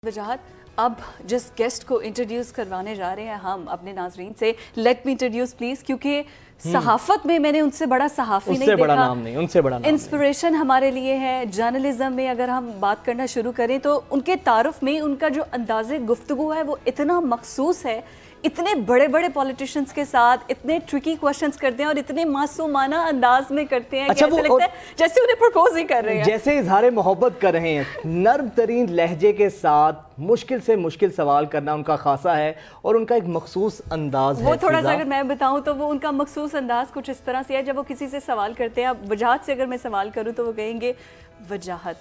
वजाहत अब जिस गेस्ट को इंट्रोड्यूस करवाने जा रहे हैं हम अपने नाजरीन से, लेट मी इंट्रोड्यूस प्लीज, क्योंकि सहाफत में मैंने उनसे बड़ा सहाफ़ी नहीं देखा, नाम नहीं, उनसे बड़ा नाम इंस्पिरेशन हमारे लिए है। जर्नलिज्म में अगर हम बात करना शुरू करें तो उनके तारुफ में उनका जो अंदाज़े गुफ्तगू है वो इतना मखसूस है, इतने बड़े बड़े पॉलिटिशियंस के साथ इतने ट्रिकी क्वेश्चंस करते हैं और इतने मासूमाना अंदाज में करते हैं कि ऐसे लगता है जैसे उन्हें प्रपोज ही कर रहे हैं, जैसे इजहार मोहब्बत कर रहे हैं। नर्म तरीन लहजे के साथ मुश्किल से मुश्किल सवाल करना उनका खासा है और उनका एक मखसूस अंदाज है। वो थोड़ा सा अगर मैं बताऊं तो वो उनका मखसूस अंदाज कुछ इस तरह से है, जब वो किसी से सवाल करते हैं, अब वजाहत से अगर मैं सवाल करूं तो वो कहेंगे, वजाहत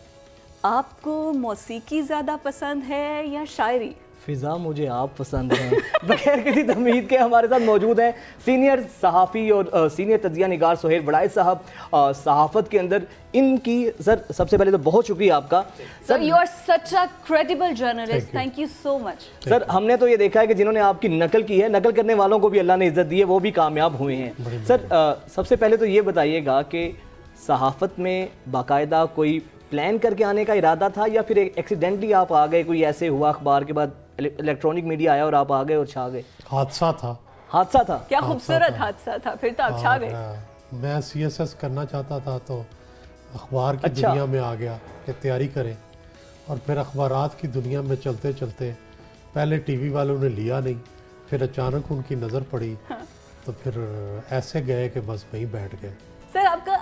आपको मौसीकी ज़्यादा पसंद है या शायरी? फिजा मुझे आप पसंद हैं। बगैर किसी तमहीद के हमारे साथ मौजूद हैं सीनियर सहाफ़ी और सीनियर तजिया निगार सुहेल बड़ाइच साहब। सहाफ़त के अंदर इनकी सर सबसे पहले तो बहुत शुक्रिया आपका sir, you are such a credible journalist, thank you so much. Sir हमने तो ये देखा है कि जिन्होंने आपकी नकल की है, नकल करने वालों को भी अल्लाह ने इज्जत दी है, वो भी कामयाब हुए हैं। सर सबसे पहले तो ये बताइएगा कि सहाफ़त में बाकायदा कोई प्लान करके आने का इरादा था या फिर एक्सीडेंटली आप आ गए, कोई ऐसे हुआ अखबार के बाद इलेक्ट्रॉनिक मीडिया आया और आप आ गए और छा गए? हादसा था। हादसा था? क्या खूबसूरत हादसा था, फिर तो आप छा गए। मैं सीएसएस करना चाहता था तो अखबार की दुनिया में आ गया कि तैयारी करें, और फिर अखबारात की दुनिया में चलते चलते पहले टीवी वालों ने लिया नहीं, फिर अचानक उनकी नज़र पड़ी, तो फिर ऐसे गए कि बस वहीं बैठ गए। सर आपका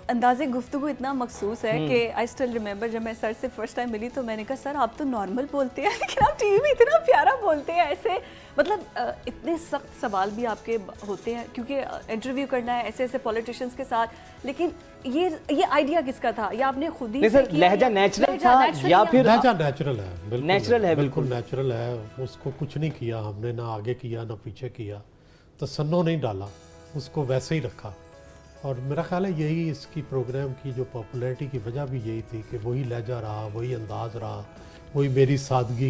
अंदाज़े गुफ्तगू इतना मखसूस है कि आई स्टिल रिमेंबर जब मैं सर से फर्स्ट टाइम मिली तो मैंने कहा सर आप तो नॉर्मल बोलते हैं लेकिन आप टीवी में इतना प्यारा बोलते हैं, ऐसे मतलब इतने सख्त सवाल भी आपके होते हैं क्योंकि इंटरव्यू करना है ऐसे ऐसे पॉलिटिशियंस के साथ, लेकिन ये आइडिया किसका था या आपने खुद ही सर लहजा नेचुरल था या फिर? लहजा नेचुरल है, नेचुरल है, बिल्कुल नेचुरल है। उसको कुछ नहीं किया हमने, ना आगे किया ना पीछे किया, तसन्नो नहीं डाला, उसको वैसे ही रखा। और मेरा ख्याल है यही इसकी प्रोग्राम की जो पॉपुलैरिटी की वजह भी यही थी कि वही लहजा रहा, वही अंदाज रहा, वही मेरी सादगी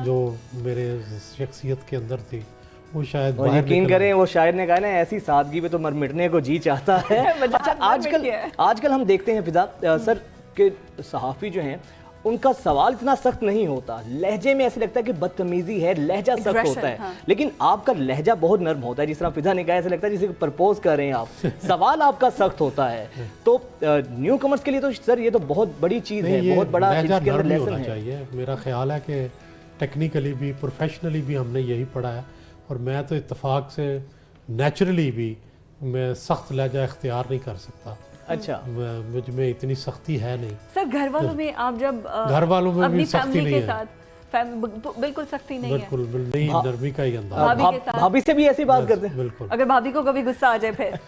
जो मेरे शख्सियत के अंदर थी वो शायद और यकीन करें वो शायर ने कहा ना, ऐसी सादगी पे तो मर मिटने को जी चाहता है। अच्छा आजकल हम देखते हैं फिजा सर के सहाफ़ी जो हैं उनका सवाल इतना सख्त नहीं होता, लहजे में ऐसे लगता है कि बदतमीजी है, लहजा सख्त होता है। लेकिन आपका लहजा बहुत नर्म होता है, जिस तरह फिजा ने कहा ऐसे लगता है जिसे प्रपोज कर रहे हैं आप। सवाल आपका सख्त होता है, तो न्यू कमर्स के लिए तो सर ये तो बहुत बड़ी चीज़ है, बहुत बड़ा इसके अंदर लेसन है। चाहिए मेरा ख्याल है कि टेक्निकली भी प्रोफेशनली भी हमने यही पढ़ा है, और मैं तो इत्तेफाक से नेचुरली भी मैं सख्त लहजा इख्तियार नहीं कर सकता। अच्छा मुझ में इतनी सख्ती है नहीं। सर घर वालों में आप जब घर वालों में भी सख्ती नहीं है, बिल्कुल सख्ती नहीं है, बिल्कुल नहीं, नरमी का ही अंदाज। भाभी से भी ऐसी बात करते हैं? बिल्कुल। अगर भाभी को कभी गुस्सा आ जाए फिर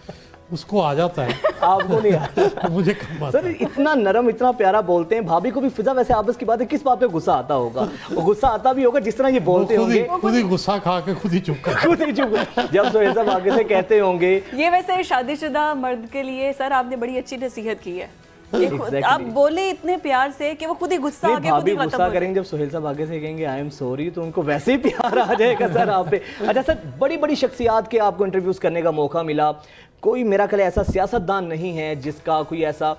उसको आ जाता है, आपको नहीं आता? मुझे कम आता सर इतना नरम इतना प्यारा बोलते हैं, भाभी को भी फिजा वैसे आपस की बात है, किस बात पे गुस्सा आता होगा? वो गुस्सा आता भी होगा जिस तरह ये बोलते होंगे, खुद ही गुस्सा खा के खुद ही चुप कर, खुद ही चुप। जब सुहेल साहब आगे से कहते होंगे ये वैसे शादीशुदा मर्द के लिए सर आपने बड़ी अच्छी नसीहत की है। Exactly. आप बोले इतने प्यार से कि वो खुद ही गुस्सा आके खुद ही गुस्सा करेंगे। जब सुहेल साहब आगे से कहेंगे आई एम सॉरी तो उनको वैसे ही प्यार आ जाएगा सर आप पे। अच्छा सर बड़ी बड़ी शख्सियात के आपको इंटरव्यूज करने का मौका मिला, कोई मेरा ख्याल ऐसा सियासतदान नहीं है जिसका कोई ऐसा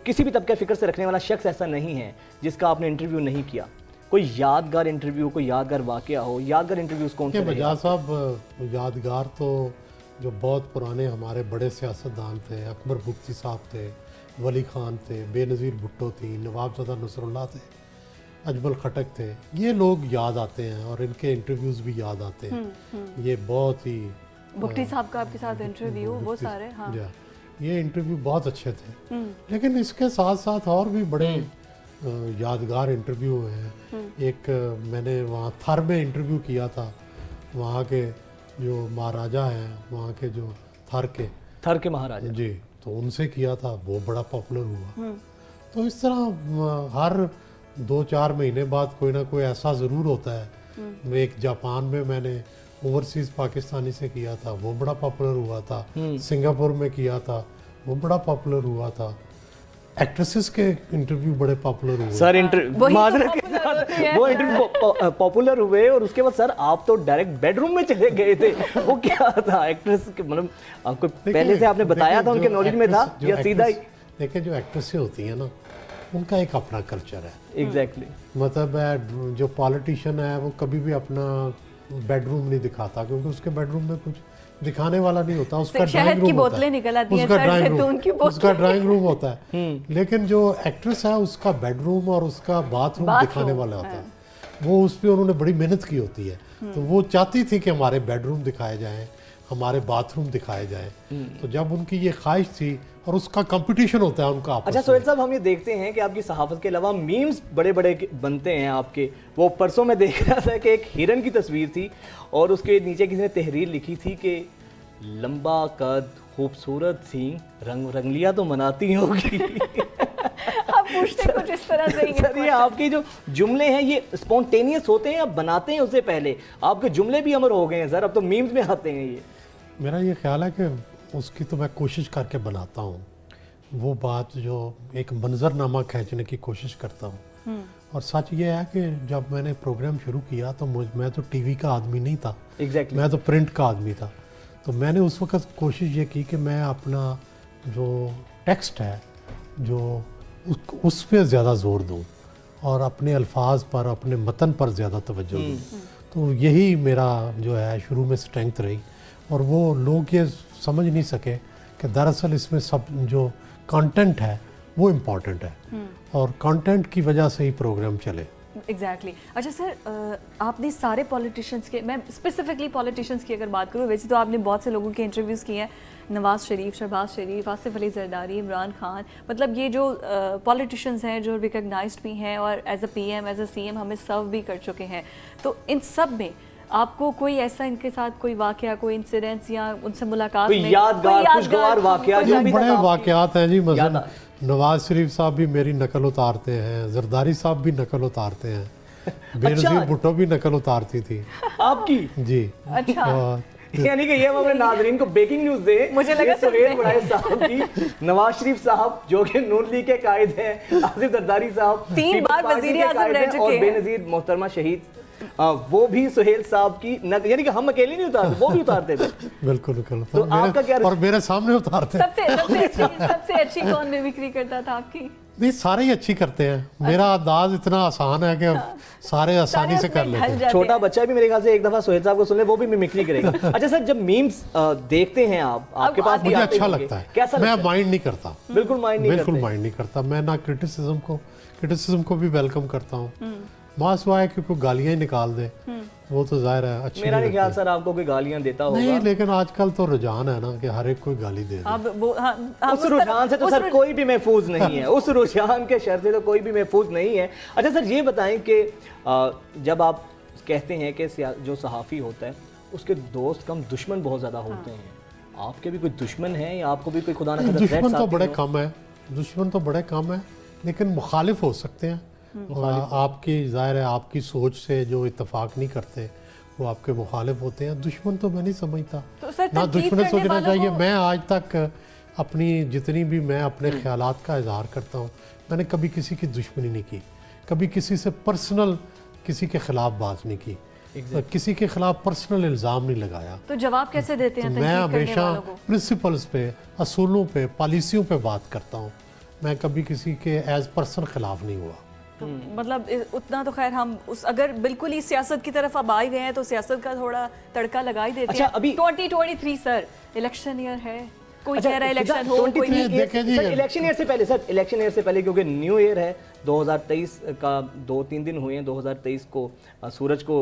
किसी भी तबके फिक्र से रखने वाला शख्स ऐसा नहीं है जिसका आपने इंटरव्यू नहीं किया? कोई यादगार इंटरव्यू, कोई यादगार वाकया हो? यादगार इंटरव्यूज कौन से? बजाज साहब यादगार तो जो बहुत पुराने हमारे बड़े सियासतदान थे, अकबर बुख्ती साहब थे, वली खान थे, बेनज़ीर भुट्टो थी, नवाबज़दा नसरुल्लाह थे, अजमल खटक थे, ये लोग याद आते हैं और इनके इंटरव्यूज़ भी याद आते हैं। ये बहुत ही भुट्टी साहब का आपके साथ इंटरव्यू वो सारे, हाँ ये इंटरव्यू बहुत अच्छे थे। लेकिन इसके साथ साथ और भी बड़े यादगार इंटरव्यू हैं। एक मैंने वहाँ थर में इंटरव्यू किया था, वहाँ के जो महाराजा हैं, वहाँ के जो थर के महाराजा जी, तो उनसे किया था, वो बड़ा पॉपुलर हुआ। तो इस तरह हर 2-4 महीने बाद कोई ना कोई ऐसा ज़रूर होता है। एक जापान में मैंने ओवरसीज़ पाकिस्तानी से किया था, वो बड़ा पॉपुलर हुआ था। सिंगापुर में किया था, वो बड़ा पॉपुलर हुआ था। एक्ट्रेसेस के इंटरव्यू बड़े पॉपुलर हुए सर। वो इंटरव्यू पॉपुलर हुए और उसके बाद सर आप तो डायरेक्ट बेडरूम में चले गए थे, वो क्या था? एक्ट्रेस के मतलब आपको पहले से आपने बताया था, उनके नॉलेज में था या सीधा ही? देखिए जो एक्ट्रेसें होती हैं ना, उनका एक अपना कल्चर है। एग्जैक्टली मतलब है जो पॉलिटिशियन है वो कभी भी अपना बेडरूम नहीं दिखाता, क्योंकि उसके बेडरूम में कुछ दिखाने वाला नहीं होता। उसका ड्राइंग रूम होता है, निकल आती हैं उसका सर ड्राइंग से, तो उनकी रूम, उसका ड्राइंग रूम होता है। लेकिन जो एक्ट्रेस है उसका बेडरूम और उसका बाथरूम दिखाने वाला होता है। वो उस पर उन्होंने बड़ी मेहनत की होती है। तो वो चाहती थी कि हमारे बेडरूम दिखाए जाएं, हमारे बाथरूम दिखाए जाएं। तो जब उनकी ये ख्वाहिश थी, और उसका कंपटीशन होता है उनका आपस अच्छा में। सोहेल साहब, हम ये देखते हैं कि आपकी सहाफत के अलावा मीम्स बड़े बड़े बनते हैं आपके। वो परसों मैं देख रहा था कि एक हिरन की तस्वीर थी और उसके नीचे किसी ने तहरीर लिखी थी कि लंबा कद, खूबसूरत सींग, रंगलियां तो मनाती होगी। आप पूछते कुछ इस तरह से ही हैं। सर ये आपके जो जुमले हैं ये स्पॉन्टेनियस होते हैं या बनाते हैं उससे पहले? आपके जुमले भी अमर हो गए हैं सर, अब तो मीम्स में आते हैं ये। मेरा ये ख्याल है कि उसकी तो मैं कोशिश करके बनाता हूँ, वो बात जो एक मंजरनामा खींचने की कोशिश करता हूँ। और सच ये है कि जब मैंने प्रोग्राम शुरू किया तो मैं तो टीवी का आदमी नहीं था। एग्जैक्टली मैं तो प्रिंट का आदमी था। तो मैंने उस वक्त कोशिश ये की कि मैं अपना जो टेक्स्ट है जो उस पर ज़्यादा ज़ोर दूँ और अपने अल्फाज पर, अपने मतन पर ज़्यादा तवज्जो दूँ। तो यही मेरा जो है शुरू में स्ट्रेंथ रही। और वो लोग ये समझ नहीं सके कि दरअसल इसमें सब जो कंटेंट है वो इम्पॉर्टेंट है और कंटेंट की वजह से ही प्रोग्राम चले। एग्जैक्टली अच्छा सर, आपने सारे पॉलिटिशियंस के, मैं स्पेसिफिकली पॉलिटिशियंस की अगर बात करूँ, वैसे तो आपने बहुत से लोगों के इंटरव्यूज़ किए हैं, नवाज शरीफ, शहबाज शरीफ, आसिफ अली जरदारी, इमरान खान, मतलब ये जो पॉलिटिशियंस हैं जो रिकग्नाइज्ड भी हैं और as a PM, as a CM हमें सर्व भी कर चुके हैं। तो इन सब में आपको कोई ऐसा इनके साथ कोई वाकया, कोई इंसिडेंट्स या उनसे मुलाकात कोई में यादगार, खुशगवार वाकया जो अभी तक बड़े आपकी वाकयात हैं जी। याद मसलन आ- नवाज शरीफ साहब भी मेरी नकल उतारते हैं, जरदारी साहब भी नकल उतारते हैं, बेनज़ीर भुट्टो भी नकल उतारती थी आपकी। जी। अच्छा। यानी कि ये हम अपने नाजरीन को ब्रेकिंग न्यूज दे, मुझे लगा ये सुहेल बुराई साहब की नवाज शरीफ साहब जो कि नून लीग के कायद हैं, आसिफ जरदारी साहब 3 पीपल्स बार पार्टी वजीर के आज़म कायद रह हैं, चुके और हैं। बेनजीर मोहतरमा शहीद वो भी सुहेल साहब की यानी कि हम अकेले नहीं उतारते, वो भी उतारते थे। बिल्कुल बिल्कुल। तो आपका क्या और मेरे सामने उतारते हैं। सबसे अच्छी कौन मिमिक्री करता था आपकी? नहीं, सारे ही अच्छी करते हैं। मेरा अंदाज इतना आसान है कि सारे आसानी से कर लेते हैं। छोटा बच्चा भी मेरे ख्याल से एक दफा सुहेल साहब को सुन ले, वो भी मिमिक्री करेगा। अच्छा सर, जब मीम्स देखते हैं आप, आपके पास भी मुझे आते अच्छा होंगे, लगता है। कैसा मैं लगता है? माइंड नहीं करता, बिल्कुल माइंड नहीं बिल्कुल करते। माइंड नहीं करता। मैं ना क्रिटिसिज्म को भी वेलकम करता हूँ। मास हुआ है कि कोई गालियाँ ही निकाल दे, वो तो जाहिर है अच्छी मेरा नहीं लगती ख्याल है। सर आपको कोई गालियां देता होगा। नहीं, लेकिन आजकल तो रुझान है ना कि हर एक कोई गाली दे दे। अब वो उस रुझान से तो सर कोई भी महफूज नहीं है, उस रुझान के शर से तो कोई भी महफूज नहीं है। अच्छा सर, ये बताएं कि जब आप कहते हैं कि जो सहाफ़ी होता है उसके दोस्त कम दुश्मन बहुत ज़्यादा होते हैं, आपके भी कोई दुश्मन हैं या आपको भी कोई खुदा न खास्ता दुश्मन threats तो आते बड़े हों? कम है, दुश्मन तो बड़े कम है, लेकिन मुखालिफ हो सकते हैं। आपकी जाहिर है आपकी सोच से जो इत्तेफाक नहीं करते वो आपके मुखालिफ होते हैं। दुश्मन तो मैं नहीं समझता, तो सर ना तनकीद दुश्मन करने सोचना वालों चाहिए। को- मैं आज तक अपनी जितनी भी मैं अपने ख्यालात का इजहार करता हूँ, मैंने कभी किसी की दुश्मनी नहीं की, कभी किसी से पर्सनल किसी के खिलाफ बात नहीं की, किसी के खिलाफ पर्सनल इल्ज़ाम नहीं लगाया। तो जवाब कैसे देते हैं तो मैं तनकीद करने हमेशा वालों को? प्रिंसिपल्स पे, असूलों पे, पॉलिसियों पे बात करता हूँ। मैं कभी किसी के एज पर्सन खिलाफ नहीं हुआ। तो मतलब उतना तो खैर हम उस अगर बिल्कुल ही सियासत की तरफ अब आ ही गए हैं तो सियासत का थोड़ा तड़का लगा ही देते अच्छा, हैं। अभी- 2023 सर इलेक्शन ईयर है, कोई अच्छा, कह रहा है इलेक्शन हो, 23 कोई नहीं। देखें जी, सर इलेक्शन ईयर से पहले, सर इलेक्शन ईयर से पहले क्योंकि न्यू ईयर है 2023 का, 2-3 दिन हुए हैं 2023 को सूरज को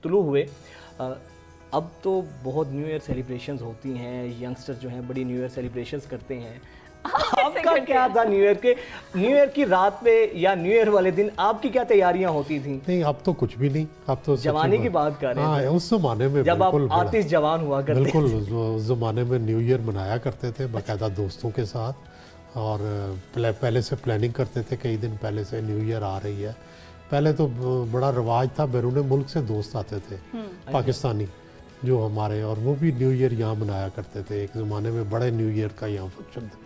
तुलू हुए। अब तो बहुत न्यू ईयर सेलिब्रेशंस होती हैं, यंगस्टर जो हैं बड़ी न्यू ईयर सेलिब्रेशंस करते हैं। आपका क्या था न्यू ईयर की रात पे या न्यू ईयर वाले दिन आपकी क्या तैयारियां होती थी? नहीं, अब तो कुछ भी नहीं, अब तो जवानी की बात कर रहे हैं। हाँ, उस जमाने में जब आप बिल्कुल आतिश जवान हुआ करते बिल्कुल उस ज़माने में न्यू ईयर मनाया करते थे बाकायदा दोस्तों के साथ, और पहले से प्लानिंग करते थे, कई दिन पहले से न्यू ईयर आ रही है। पहले तो बड़ा रिवाज था, बैरून मुल्क से दोस्त आते थे पाकिस्तानी जो हमारे, और वो भी न्यू ईयर यहाँ मनाया करते थे। एक ज़माने में बड़े न्यू ईयर का यहाँ फंक्शन था।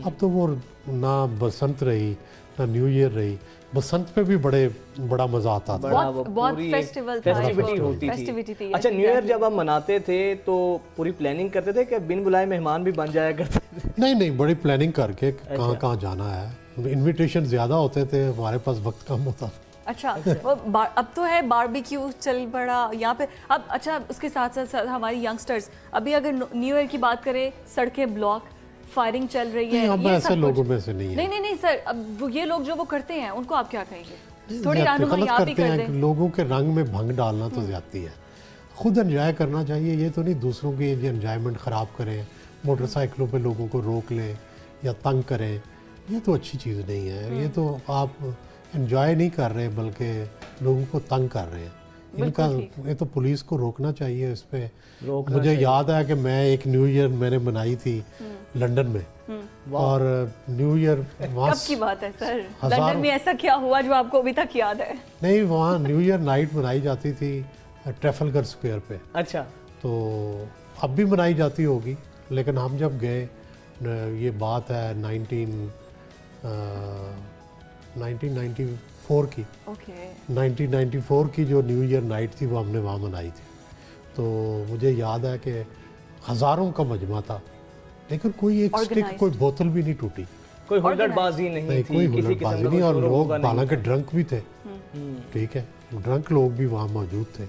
अब तो वो ना बसंत रही ना न्यू ईयर रही, बसंत पे भी बड़ा मज़ा आता था। बहुत फेस्टिवल था, फेस्टिविटी होती फेस्टिविटी थी। थी। अच्छा, न्यू ईयर जब हम मनाते थे तो पूरी प्लानिंग करते थे कि बिन बुलाए मेहमान भी बन जाया करते थे? नहीं, बड़ी प्लानिंग करके कहाँ जाना है, इनविटेशन ज़्यादा होते थे, हमारे पास वक्त कम होता था। अच्छा वो अब तो है बारबेक्यू चल पड़ा यहाँ पे अब। अच्छा उसके साथ साथ हमारी यंगस्टर्स अभी अगर न्यू ईयर की बात करें, सड़कें ब्लॉक, फायरिंग चल रही है, अब ये ऐसे सब लोगों कुछ। में से नहीं है। नहीं सर, अब ये लोग जो वो करते हैं उनको आप क्या कहेंगे? थोड़ी ज्यादती रहनुमाई गलत आप ही करते कर हैं, दें। लोगों के रंग में भंग डालना तो ज्यादती है। खुद एंजॉय करना चाहिए, ये तो नहीं दूसरों की एंजॉयमेंट ख़राब करें, मोटरसाइकिलों पे लोगों को रोक लें या तंग करें, ये तो अच्छी चीज़ नहीं है। ये तो आप एंजॉय नहीं कर रहे बल्कि लोगों को तंग कर रहे हैं। इनका ये तो पुलिस को रोकना चाहिए इस पे। मुझे याद है कि मैं एक न्यू ईयर मैंने मनाई थी लंदन में, और न्यू ईयर वहाँ कब की बात है सर? लंदन में ऐसा क्या हुआ जो आपको अभी तक याद है? नहीं, वहाँ न्यू ईयर नाइट मनाई जाती थी ट्रैफलगर स्क्वायर पे। अच्छा, तो अब भी मनाई जाती होगी, लेकिन हम जब गए, ये बात है 1994 की। ओके 1994 की जो न्यू ईयर नाइट थी वो हमने वहाँ मनाई थी। तो मुझे याद है कि हज़ारों का मजमा था, लेकिन कोई एक स्टिक, कोई बोतल भी नहीं टूटी, कोई हुल्लड़बाजी नहीं थी, कोई किसी किस्म हुल्लड़बाजी का नहीं। और शोर लोग होगा नहीं। हालांकि ड्रंक भी थे, ठीक है, ड्रंक लोग भी वहाँ मौजूद थे,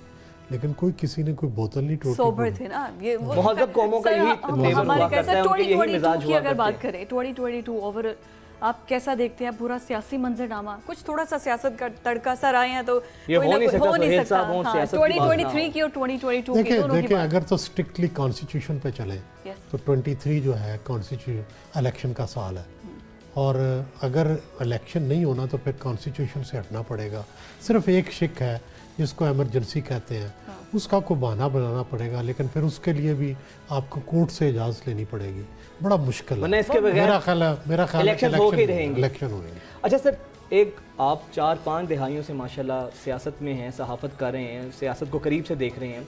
लेकिन कोई किसी ने कोई बोतल नहीं टूटी। सोबर थे ना ये वो। महज़ब कौमों का सर, यही तेवर हमारे हुआ करता है, उनके यही 2022 मिजाज की हुआ अगर बात करते हैं। करें 2022 ओवरऑल आप कैसा देखते हैं पूरा सियासी मंजरनामा? कुछ थोड़ा सा सियासत का तड़का सर आए हैं तो ये कोई हो ना नहीं कोई- सकता, हो नहीं सुहेल सकता। साहब, हो हाँ, सियासत की बात ना 2023 की और 2022 की देखिए दोनों की देखिए, बात। अगर तो स्ट्रिक्टली कॉन्स्टिट्यूशन पे चले Yes. तो 23 जो है कॉन्स्टिट्यूशन इलेक्शन का साल है, और अगर इलेक्शन नहीं होना तो फिर कॉन्स्टिट्यूशन से हटना पड़ेगा। सिर्फ एक शिक है जिसको इमरजेंसी कहते हैं, उसका को बहाना बनाना पड़ेगा, लेकिन फिर उसके लिए भी आपको कोर्ट से इजाज़त लेनी पड़ेगी। बड़ा मुश्किल वरना है। इसके बगैर मेरा ख्याल है इलेक्शन होके ही रहेंगे। इलेक्शन होंगे। अच्छा सर, एक आप 4-5 दहाइयों से माशाल्लाह सियासत में हैं, सहाफ़त कर रहे हैं, सियासत को करीब से देख रहे हैं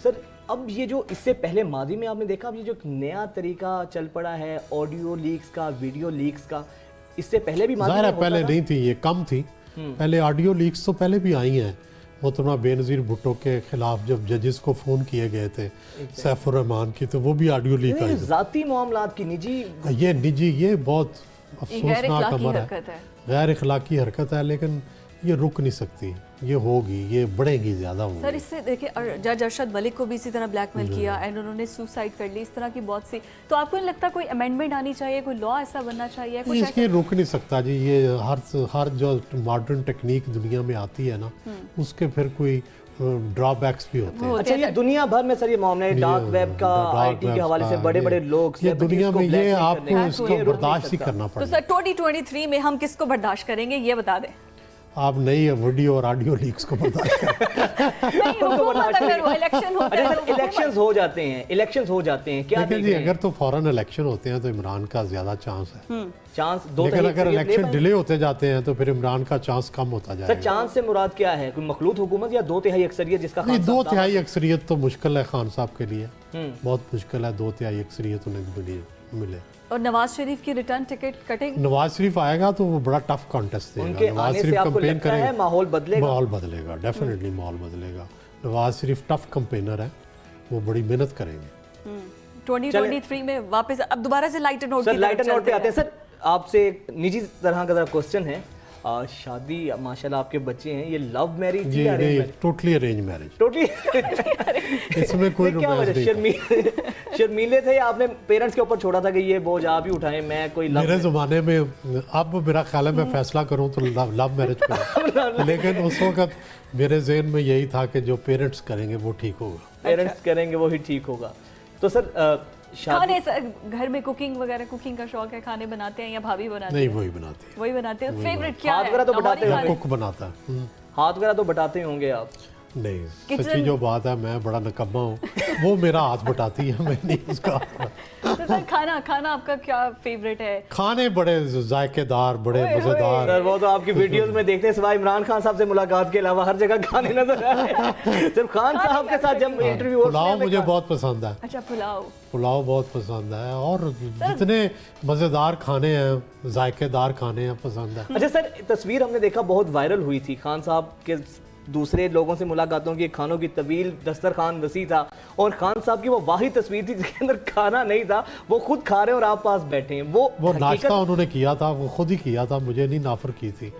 सर। अब ये जो इससे पहले माजी में आपने देखा, अब ये जो एक नया तरीका चल पड़ा है ऑडियो लीक्स का, वीडियो लीक्स का, इससे पहले भी माजी ज़ाहिर में है होता पहले था? नहीं थी, ये कम थी। पहले ऑडियो लीक्स तो पहले भी आई हैं। मोहतरमा बेनज़ीर भुट्टो के खिलाफ जब जजेस को फ़ोन किए गए थे सैफुर रहमान की, तो वो भी ऑडियो लीक आई थी। ज़ाती मामलात की निजी, ये निजी, ये बहुत गैर अफसोसनाक इखलाकी अमर हरकत है, है। गैर इखलाकी हरकत है, लेकिन ये रुक नहीं सकती, ये होगी, ये बढ़ेगी, ज़्यादा सर होगी। इससे देखिए जज अरशद मलिक को भी इसी तरह ब्लैकमेल किया एंड उन्होंने सुसाइड कर ली, इस तरह की बहुत सी। तो आपको नहीं लगता कोई अमेंडमेंट आनी चाहिए, कोई लॉ ऐसा बनना चाहिए कुछ इसके रुक नहीं सकता जी। ये हर जो मॉडर्न टेक्निक दुनिया में आती है ना, उसके फिर कोई ड्रॉबैक्स भी होते हैं। अच्छा ये दुनिया भर में सर ये मामला है, डार्क वेब का, आईटी के हवाले से बड़े बड़े लोग, ये दुनिया में ये आपको करने इसको का ये रुक नहीं बर्दाश्त ही सकता। करना तो पड़ेगा। सर 2023 में हम किसको बर्दाश्त करेंगे ये बता दें। आप नई वीडियो और ऑडियो लीक्स को बर्दाश्त करें। नहीं, हुकूमत अगर वो इलेक्शन होता अच्छा है सर, तो इलेक्शंस हो जाते हैं, इलेक्शंस हो जाते हैं, क्या लेकिन देख जी रहे हैं? अगर तो फौरन इलेक्शन होते हैं तो इमरान का ज़्यादा चांस है, चांस दो लेकिन तरीके अगर से ये इलेक्शन ले डिले होते जाते हैं तो फिर इमरान का चांस कम होता सर, जाएगा। चांस से मुराद क्या है? कोई मखलूत हुकूमत या 2/3 अक्सरियत जिसका नहीं, खान 2/3 अक्सरियत तो मुश्किल है खान साहब के लिए, हम्म। बहुत मुश्किल है 2/3 अक्सरियत उन्हें मिले। और नवाज शरीफ की रिटर्न टिकट कटेगी। नवाज शरीफ आएगा तो वो बड़ा टफ कॉन्टेस्ट उनके देगा। नवाज आने से शरीफ आपको कंपेन लगता है माहौल बदलेगा? माहौल बदलेगा, डेफिनेटली माहौल बदलेगा। नवाज शरीफ टफ कंपेनर है, वो बड़ी मेहनत करेंगे। 2023 में वापस अब दोबारा से lighter note sir lighter note पे आते हैं। सर आपसे एक निजी तरह का क्वेश्चन है, शादी माशाल्लाह आपके बच्चे हैं, ये लव मैरिज ये या अरेंज नहीं, marriage? Totally arrange marriage, totally इसमें कोई क्या रोमांस वजह? नहीं था। शर्मीले थे या आपने पेरेंट्स के ऊपर छोड़ा था कि ये बोझ आप ही उठाएं, मैं कोई लव मेरे ज़माने में, अब मेरा ख्याल है मैं फैसला करूं तो लव मैरिज करूं, लेकिन उस वक्त मेरे जहन में यही था कि जो पेरेंट्स करेंगे वो ठीक होगा। पेरेंट्स करेंगे वो ही ठीक होगा। तो सर शादी खाने घर में कुकिंग वगैरह, कुकिंग का शौक है, खाने बनाते हैं या भाभी बनाते नहीं, हैं? वही बनाती है, वही बनाते हैं। फेवरेट क्या हाथ है? वगैरह तो लाहौरी बताते खाना? कुक बनाता है। हाथ वगैरह तो बटाते होंगे आप? नहीं, Kitchen- सच्ची जो बात है, मैं बड़ा नकम्मा हूँ, वो मेरा हाथ बटाती है, मैं नहीं उसका। तो सर खाना आपका क्या फेवरेट है? खाने बड़े जायकेदार, बड़े ओए, मज़ेदार। सर वो तो आपकी वीडियोस में देखते हैं, सिवाय इमरान खान साहब से मुलाकात के अलावा हर जगह खाने नजर आ रहे हैं। सिर्फ खान साहब के साथ जब इंटरव्यू पुलाव मुझे बहुत पसंद है, अच्छा पुलाव। पुलाव बहुत पसंद है, और जितने मज़ेदार खाने हैं, जायकेदार खाने हैं, पसंद है। अच्छा सर, तस्वीर हमने देखा बहुत वायरल हुई थी, खान साहब के दूसरे लोगों से मुलाकातों की, खानों की तवील दस्तरखान वसी था, और खान साहब की वो वाहिद तस्वीर थी जिसके अंदर खाना नहीं था, वो खुद खा रहे हैं और आप पास बैठे हैं। वो नाश्ता उन्होंने किया था, वो खुद ही किया था, मुझे नहीं नाफर की थी,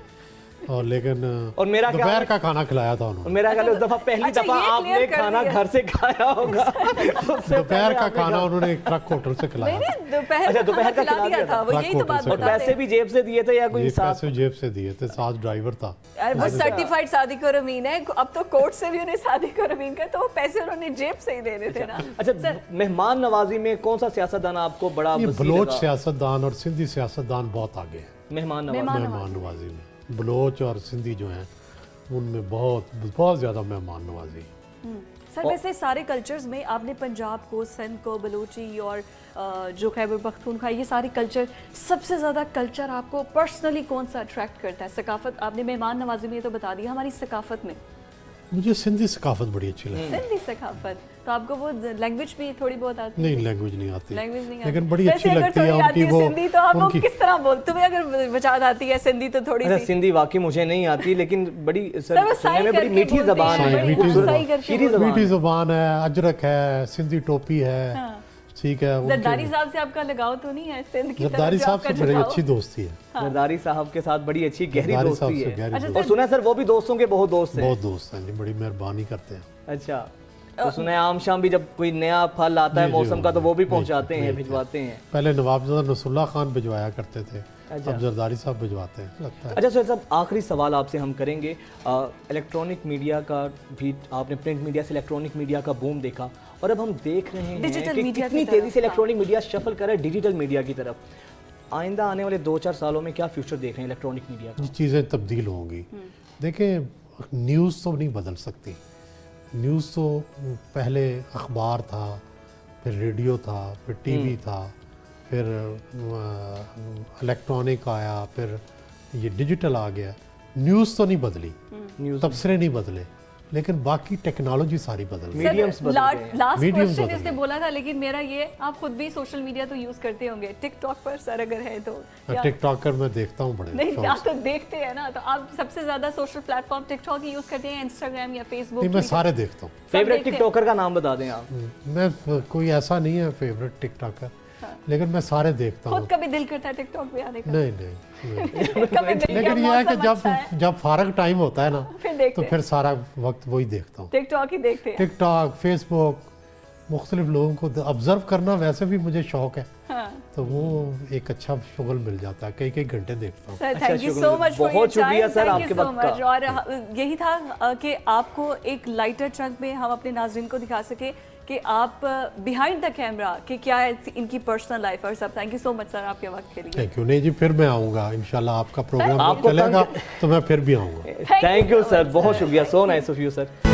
और लेकिन और मेरा दोपहर का खाना खिलाया था उन्होंने। मेरा ख्याल है उस दफा पहली दफा आपने खाना घर से खाया होगा। दोपहर का खाना उन्होंने ट्रक होटल से खिलाया था। दोपहर का खिला दिया था, वो यही तो बात और बता रहे पैसे भी जेब से दिए थे या कोई साथ? पैसे जेब से दिए थे, साथ ड्राइवर था। यार वो सर्टिफाइड सादिक और अमीन है, अब तो कोर्ट से भी उन्हें सादिक और अमीन का, तो वो पैसे उन्होंने जेब से ही देने थे ना। अच्छा, मेहमान नवाजी में कौन सा सियासतदान आपको बड़ा ये वसीर बलोच लगा? सियासतदान और सिंधी सियासतदान बहुत आगे हैं मेहमान नवाजी। मेहमान नवाजी में। बलोच और सिंधी जो हैं उनमें बहुत ज़्यादा मेहमान नवाजी। सर वैसे सारे कल्चर्स में आपने पंजाब को, सिंध को, बलूची और जो खैबर पख्तूनख्वा, ये सारे कल्चर, सबसे ज़्यादा कल्चर आपको पर्सनली कौन सा अट्रैक्ट करता है? सकाफत, आपने मेहमान नवाजी में ये तो बता दिया, हमारी सकाफत में मुझे सिंधी सकाफत बड़ी अच्छी लगती है। सिंधी सकाफत, तो आपको वो लैंग्वेज भी थोड़ी बहुत आती है? नहीं, लैंग्वेज नहीं आती, लैंग्वेज नहीं लेकिन आती। बड़ी वैसे अच्छी अगर लगती है थोड़ी आती उनकी वो सिंधी, तो आप वो उनकी किस तरह बोलते? तुम्हें अगर बचात आती है सिंधी तो थोड़ी अच्छा, सी। सिंधी वाकई मुझे नहीं आती, लेकिन बड़ी सर वो सुनने साई में बड़ी करके मीठी बोलते जबान हैं, है, बड़ी खूबसूरत, साई करके शीरी बोलते जबान मीठी है। जुबान है, अजरक है, सिंधी टोपी है, ठीक है। जरदारी साहब से आपका लगाव तो नहीं है सिंध की तरफ? जरदारी जो साहब आपका से बड़ी झुकाव? अच्छी दोस्ती है। जरदारी साहब के साथ बड़ी अच्छी गहरी जरदारी साहब दोस्ती से है। गहरी अच्छा, दोस्ती और सुना है सर वो भी दोस्तों के बहुत दोस्त हैं। बहुत दोस्त हैं जी, बड़ी मेहरबानी करते हैं। अच्छा, तो सुना है आम शाम भी जब कोई नया फल आता है जी, जी, मौसम का, तो वो भी जी, पहुंचाते हैं, जी, भिजवाते हैं। पहले नवाबजादा नसरुल्लाह खान भिजवाया करते थे, अच्छा। अब जरदारी साहब भिजवाते हैं, लगता है। अच्छा सर साहब, आखिरी सवाल आपसे हम करेंगे। इलेक्ट्रॉनिक मीडिया का भी, आपने प्रिंट मीडिया से इलेक्ट्रॉनिक मीडिया का बूम देखा, और अब हम देख रहे हैं डिजिटल कि मीडिया की कितनी तरफ, तेजी से इलेक्ट्रॉनिक मीडिया शफल कर रहा है डिजिटल मीडिया की तरफ। आइंदा आने वाले 2-4 सालों में क्या फ्यूचर देख रहे हैं इलेक्ट्रॉनिक मीडिया का? ये चीज़ें तब्दील होंगी। देखें, न्यूज़ तो नहीं बदल सकती। न्यूज़ तो पहले अखबार था, फिर रेडियो था, फिर टीवी था, फिर इलेक्ट्रॉनिक आया, फिर ये डिजिटल आ गया। न्यूज़ तो नहीं बदली, न्यूज़ तबसरे नहीं बदले, लेकिन बाकी टेक्नोलॉजी सारी बदल गई। मीडियम्स बदल गए हैं। लास्ट Mediums क्वेश्चन बदल इसने गए। बोला था, लेकिन मेरा ये, आप खुद भी सोशल मीडिया तो यूज करते होंगे, टिकटॉक पर सर अगर है तो? या- टिकटॉकर मैं देखता हूँ बड़े नहीं, शौक आप से। तो देखते हैं ना, तो आप सबसे ज्यादा सोशल प्लेटफॉर्म टिकटॉक ही यूज करते हैं, इंस्टाग्राम या फेसबुक? नहीं, मैं सारे देखता हूँ। फेवरेट टिकटॉकर का नाम बता दें आप। मैं कोई ऐसा नहीं है फेवरेट टिकटॉकर, लेकिन मैं सारे देखता हूँ। खुद कभी दिल करता है टिकटॉक पे आने का? नहीं नहीं कभी दिल लेकिन किया, ये है कि मौसम अच्छा है, जब फारग टाइम होता है ना, फिर देखते तो हैं। फिर सारा वक्त वही देखता हूँ। टिकटॉक ही देखते हैं। टिकटॉक, फेसबुक, मुख्तलिफ लोगों को ऑब्जर्व करना वैसे भी मुझे शौक है, हाँ। तो वो एक अच्छा शुगल मिल जाता है, कई कई घंटे देखता हूँ। सर अच्छा, थैंक यू शुक्रिया। सो मच फॉर योर बहुत शुक्रिया टाइम, सर थैंक आपके यू सो वक्त का। मच। और यही था कि आपको एक लाइटर चंक में हम अपने नाज़रीन को दिखा सके कि आप बिहाइंड द कैमरा कि क्या है इनकी पर्सनल लाइफ और सब। Thank you so much sir आपके वक्त के लिए। Thank you. नहीं जी, फिर मैं आऊँगा इंशाल्लाह, आपका प्रोग्राम आपको चलेगा तो मैं फिर भी आऊँगा। थैंक यू सर, बहुत शुक्रिया, so nice of you sir.